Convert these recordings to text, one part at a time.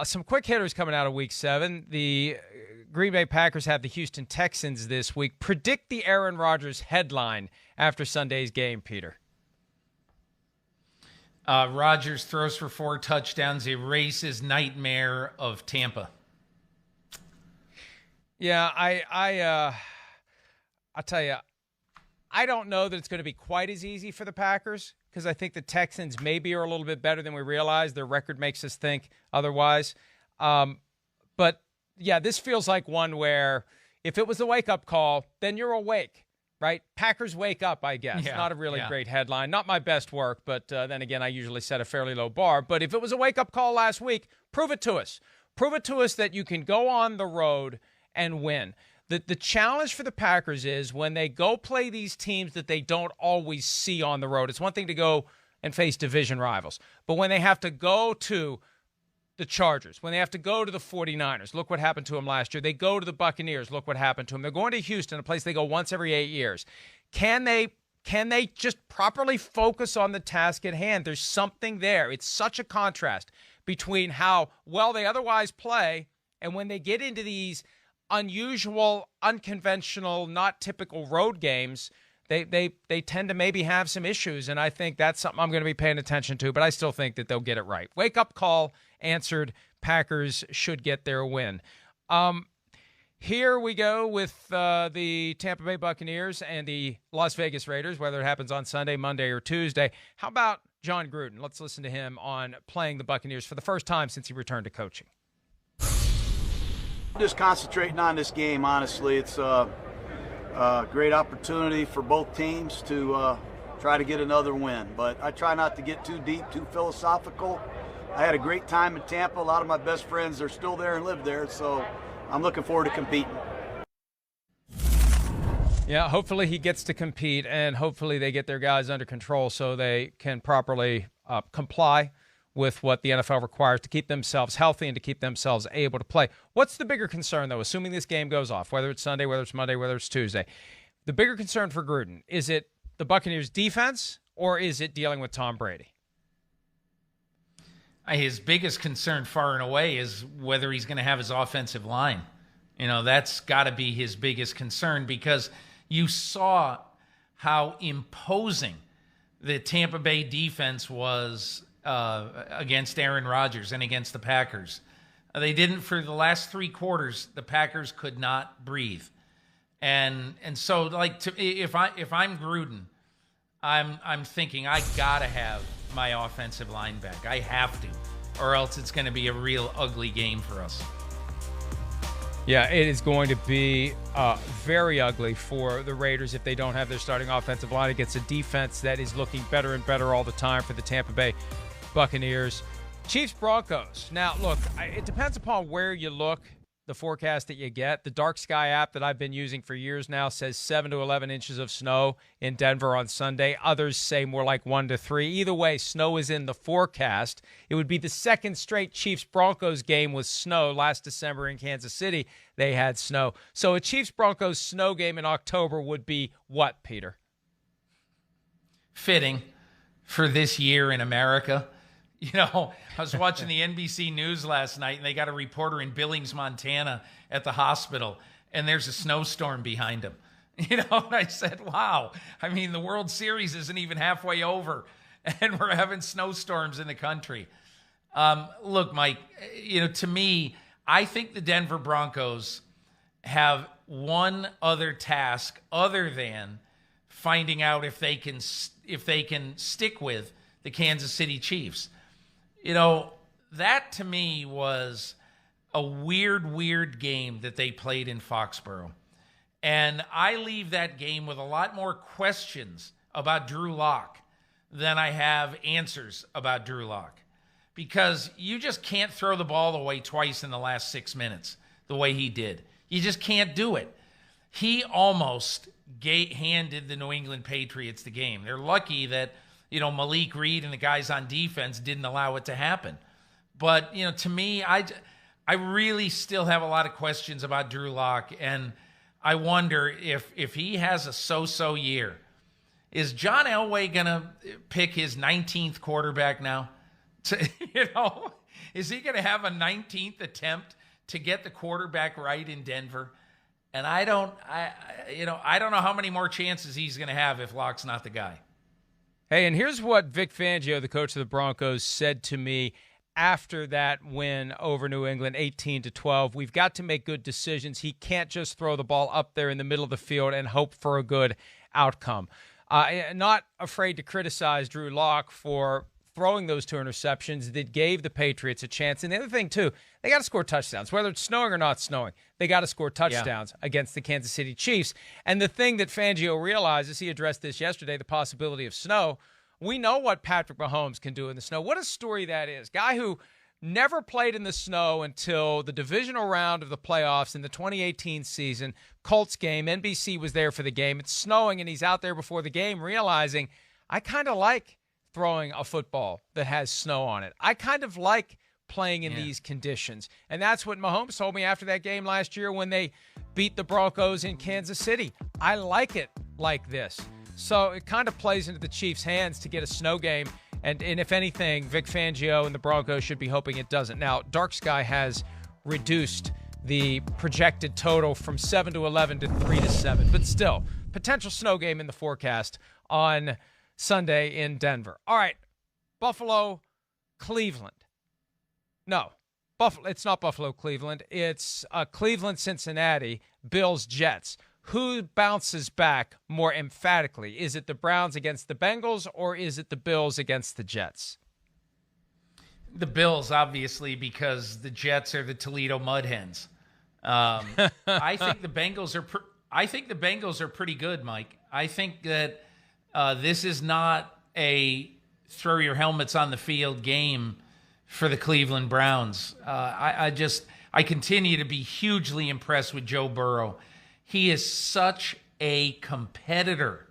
Some quick hitters coming out of Week 7. The Green Bay Packers have the Houston Texans this week. Predict the Aaron Rodgers headline after Sunday's game, Peter. Rodgers throws for 4 touchdowns, erases nightmare of Tampa. Yeah, I'll tell you, I don't know that it's going to be quite as easy for the Packers because I think the Texans maybe are a little bit better than we realize. Their record makes us think otherwise. But, yeah, this feels like one where if it was a wake-up call, then you're awake, right? Packers wake up, I guess. Yeah, not a really great headline. Not my best work, but then again, I usually set a fairly low bar. But if it was a wake-up call last week, prove it to us. Prove it to us that you can go on the road and win. The challenge for the Packers is when they go play these teams that they don't always see on the road. It's one thing to go and face division rivals, but when they have to go to the Chargers, when they have to go to the 49ers, look what happened to them last year. They go to the Buccaneers, look what happened to them. They're going to Houston, a place they go once every 8 years. Can they just properly focus on the task at hand? There's something there. It's such a contrast between how well they otherwise play and when they get into these unusual, unconventional, not typical road games, they tend to maybe have some issues, and I think that's something I'm going to be paying attention to, but I still think that they'll get it right. Wake-up call answered. Packers should get their win. Here we go with the Tampa Bay Buccaneers and the Las Vegas Raiders, whether it happens on Sunday, Monday, or Tuesday. How about John Gruden? Let's listen to him on playing the Buccaneers for the first time since he returned to coaching. Just concentrating on this game, honestly. It's a great opportunity for both teams to try to get another win. But I try not to get too deep, too philosophical. I had a great time in Tampa. A lot of my best friends are still there and live there, so I'm looking forward to competing. Yeah, hopefully he gets to compete, and hopefully they get their guys under control so they can properly comply with what the NFL requires to keep themselves healthy and to keep themselves able to play. What's the bigger concern, though, assuming this game goes off, whether it's Sunday, whether it's Monday, whether it's Tuesday? The bigger concern for Gruden, is it the Buccaneers' defense or is it dealing with Tom Brady? His biggest concern far and away is whether he's going to have his offensive line. You know, that's got to be his biggest concern because you saw how imposing the Tampa Bay defense was against Aaron Rodgers and against the Packers. They didn't, for the last 3 quarters, the Packers could not breathe. And so, like, if I'm Gruden, I'm thinking I gotta have my offensive line back. I have to, or else it's going to be a real ugly game for us. Yeah, it is going to be very ugly for the Raiders if they don't have their starting offensive line against a defense that is looking better and better all the time for the Tampa Bay Buccaneers. Chiefs Broncos. Now, look, it depends upon where you look, the forecast that you get. The Dark Sky app that I've been using for years now says 7 to 11 inches of snow in Denver on Sunday. Others say more like 1 to 3. Either way, snow is in the forecast. It would be the second straight Chiefs-Broncos game with snow. Last December in Kansas City, they had snow. So a Chiefs-Broncos snow game in October would be what, Peter? Fitting for this year in America. You know, I was watching the NBC News last night, and they got a reporter in Billings, Montana at the hospital, and there's a snowstorm behind him. You know, and I said, wow, I mean, the World Series isn't even halfway over, and we're having snowstorms in the country. Look, Mike, you know, to me, I think the Denver Broncos have one other task other than finding out if they can stick with the Kansas City Chiefs. You know, that to me was a weird game that they played in Foxborough. And I leave that game with a lot more questions about Drew Lock than I have answers about Drew Lock. Because you just can't throw the ball away twice in the last 6 minutes the way he did. You just can't do it. He almost handed the New England Patriots the game. They're lucky that, you know, Malik Reed and the guys on defense didn't allow it to happen. But, you know, to me, I really still have a lot of questions about Drew Lock, and I wonder if he has a so-so year. Is John Elway going to pick his 19th quarterback now? You know, Is he going to have a 19th attempt to get the quarterback right in Denver? And I don't know how many more chances he's going to have if Locke's not the guy. Hey, and here's what Vic Fangio, the coach of the Broncos, said to me after that win over New England, 18-12. We've got to make good decisions. He can't just throw the ball up there in the middle of the field and hope for a good outcome. Not afraid to criticize Drew Lock for throwing those 2 interceptions that gave the Patriots a chance. And the other thing, too, they got to score touchdowns. Whether it's snowing or not snowing, they got to score touchdowns against the Kansas City Chiefs. And the thing that Fangio realizes, he addressed this yesterday, the possibility of snow. We know what Patrick Mahomes can do in the snow. What a story that is. Guy who never played in the snow until the divisional round of the playoffs in the 2018 season. Colts game, NBC was there for the game. It's snowing, and he's out there before the game realizing, I kind of like throwing a football that has snow on it. I kind of like playing in these conditions. And that's what Mahomes told me after that game last year when they beat the Broncos in Kansas City. I like it like this. So it kind of plays into the Chiefs' hands to get a snow game. And if anything, Vic Fangio and the Broncos should be hoping it doesn't. Now, Dark Sky has reduced the projected total from 7 to 11 to 3 to 7. But still, potential snow game in the forecast on Sunday in Denver. All right, Buffalo, Cleveland. No, it's not Buffalo, Cleveland. It's Cleveland, Cincinnati, Bills, Jets. Who bounces back more emphatically? Is it the Browns against the Bengals, or is it the Bills against the Jets? The Bills, obviously, because the Jets are the Toledo Mud Hens. I think the Bengals are pretty good, Mike. I think that this is not a throw your helmets on the field game for the Cleveland Browns. I continue to be hugely impressed with Joe Burrow. He is such a competitor.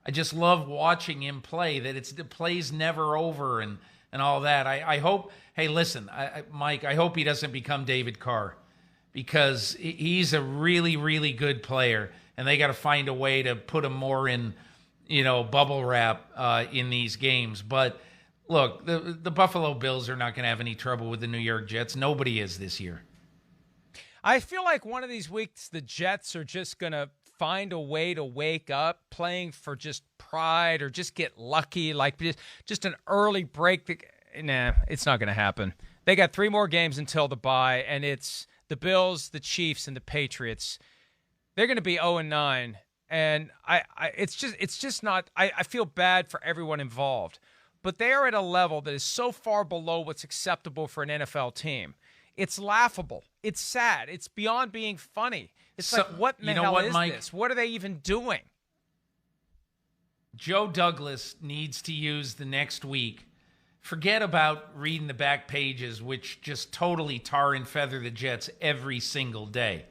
I just love watching him play, that the play's never over and all that. I hope, hey, listen, Mike, I hope he doesn't become David Carr, because he's a really, really good player, and they got to find a way to put him more in, bubble wrap in these games. But look, the Buffalo Bills are not going to have any trouble with the New York Jets. Nobody is this year. I feel like one of these weeks the Jets are just going to find a way to wake up, playing for just pride or just get lucky, like just an early break. Nah, it's not going to happen. They got 3 more games until the bye, and it's the Bills, the Chiefs, and the Patriots. They're going to be 0-9, and it's just not. I feel bad for everyone involved, but they are at a level that is so far below what's acceptable for an NFL team. It's laughable. It's sad. It's beyond being funny. It's like, what in the hell is Mike, this? What are they even doing? Joe Douglas needs to use the next week. Forget about reading the back pages, which just totally tar and feather the Jets every single day.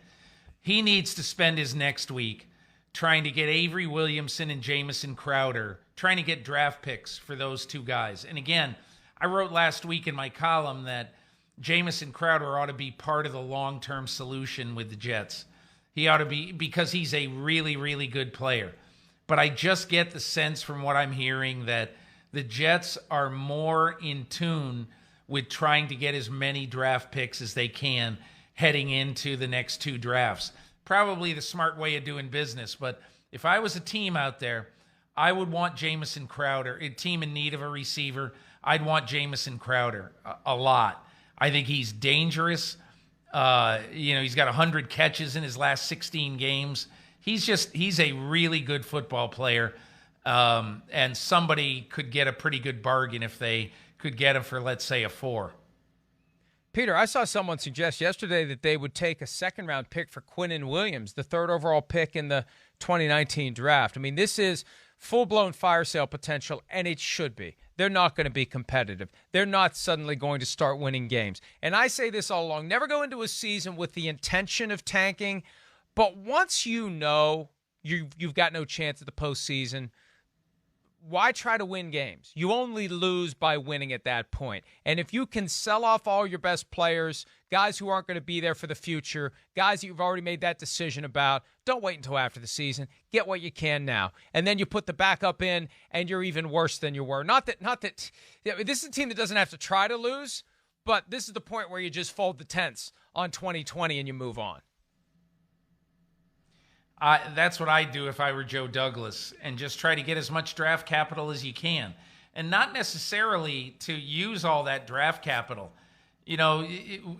He needs to spend his next week trying to get Avery Williamson and Jamison Crowder, trying to get draft picks for those 2 guys. And again, I wrote last week in my column that Jamison Crowder ought to be part of the long-term solution with the Jets. He ought to be, because he's a really, really good player. But I just get the sense from what I'm hearing that the Jets are more in tune with trying to get as many draft picks as they can heading into the next 2 drafts. Probably the smart way of doing business. But if I was a team out there, I would want Jamison Crowder. A team in need of a receiver, I'd want Jamison Crowder a lot. I think he's dangerous. He's got 100 catches in his last 16 games. He's a really good football player. And somebody could get a pretty good bargain if they could get him for, let's say, a 4. Peter, I saw someone suggest yesterday that they would take a second-round pick for Quinnen Williams, the 3rd overall pick in the 2019 draft. I mean, this is full-blown fire sale potential, and it should be. They're not going to be competitive. They're not suddenly going to start winning games. And I say this all along, never go into a season with the intention of tanking, but once you know you've got no chance at the postseason, why try to win games? You only lose by winning at that point. And if you can sell off all your best players, guys who aren't going to be there for the future, guys that you've already made that decision about, don't wait until after the season. Get what you can now. And then you put the backup in, and you're even worse than you were. Not that this is a team that doesn't have to try to lose, But this is the point where you just fold the tents on 2020 and you move on. That's what I'd do if I were Joe Douglas, and just try to get as much draft capital as you can. And not necessarily to use all that draft capital. You know,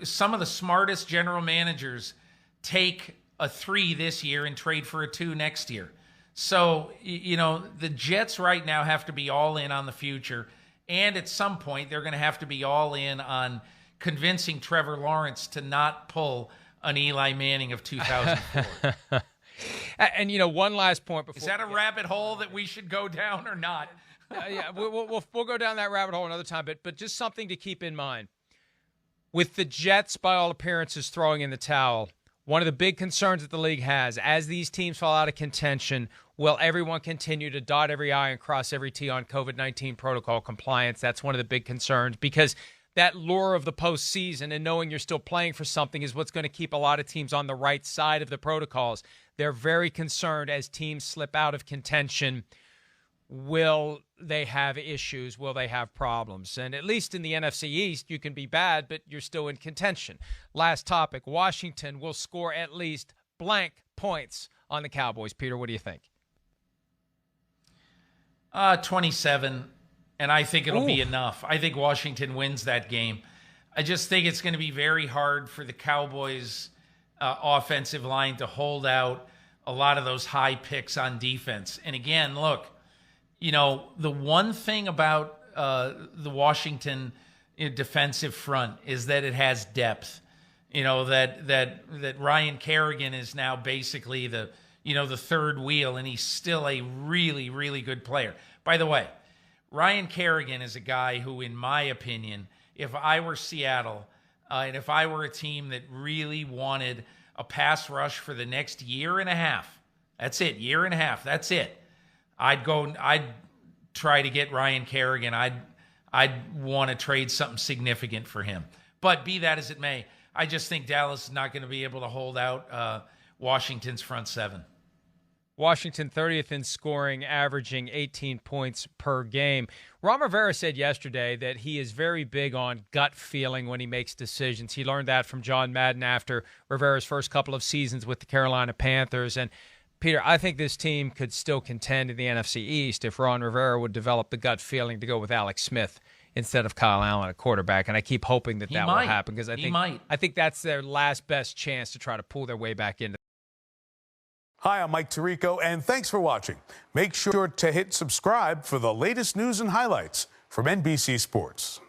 some of the smartest general managers take a 3 this year and trade for a 2 next year. So, you know, the Jets right now have to be all in on the future. And at some point, they're going to have to be all in on convincing Trevor Lawrence to not pull an Eli Manning of 2004. And, you know, one last point before. Is that a rabbit hole that we should go down or not? Yeah, we'll go down that rabbit hole another time. But just something to keep in mind. With the Jets, by all appearances, throwing in the towel, one of the big concerns that the league has, as these teams fall out of contention, will everyone continue to dot every I and cross every T on COVID-19 protocol compliance? That's one of the big concerns, because that lure of the postseason and knowing you're still playing for something is what's going to keep a lot of teams on the right side of the protocols. They're very concerned as teams slip out of contention. Will they have issues? Will they have problems? And at least in the NFC East, you can be bad, but you're still in contention. Last topic, Washington will score at least blank points on the Cowboys. Peter, what do you think? 27, and I think it'll be enough. I think Washington wins that game. I just think it's going to be very hard for the Cowboys' offensive line to hold out a lot of those high picks on defense. And again, look, you know, the one thing about the Washington defensive front is that it has depth. You know, that Ryan Kerrigan is now basically the third wheel, and he's still a really, really good player. By the way, Ryan Kerrigan is a guy who, in my opinion, if I were Seattle, and if I were a team that really wanted a pass rush for the next year and a half, that's it, year and a half, that's it. I'd try to get Ryan Kerrigan. I'd want to trade something significant for him. But be that as it may, I just think Dallas is not going to be able to hold out Washington's front seven. Washington 30th in scoring, averaging 18 points per game. Ron Rivera said yesterday that he is very big on gut feeling when he makes decisions. He learned that from John Madden after Rivera's first couple of seasons with the Carolina Panthers. And Peter, I think this team could still contend in the NFC East if Ron Rivera would develop the gut feeling to go with Alex Smith instead of Kyle Allen at quarterback. And I keep hoping that will happen, because I think that's their last best chance to try to pull their way back into. Hi, I'm Mike Tirico, and thanks for watching. Make sure to hit subscribe for the latest news and highlights from NBC Sports.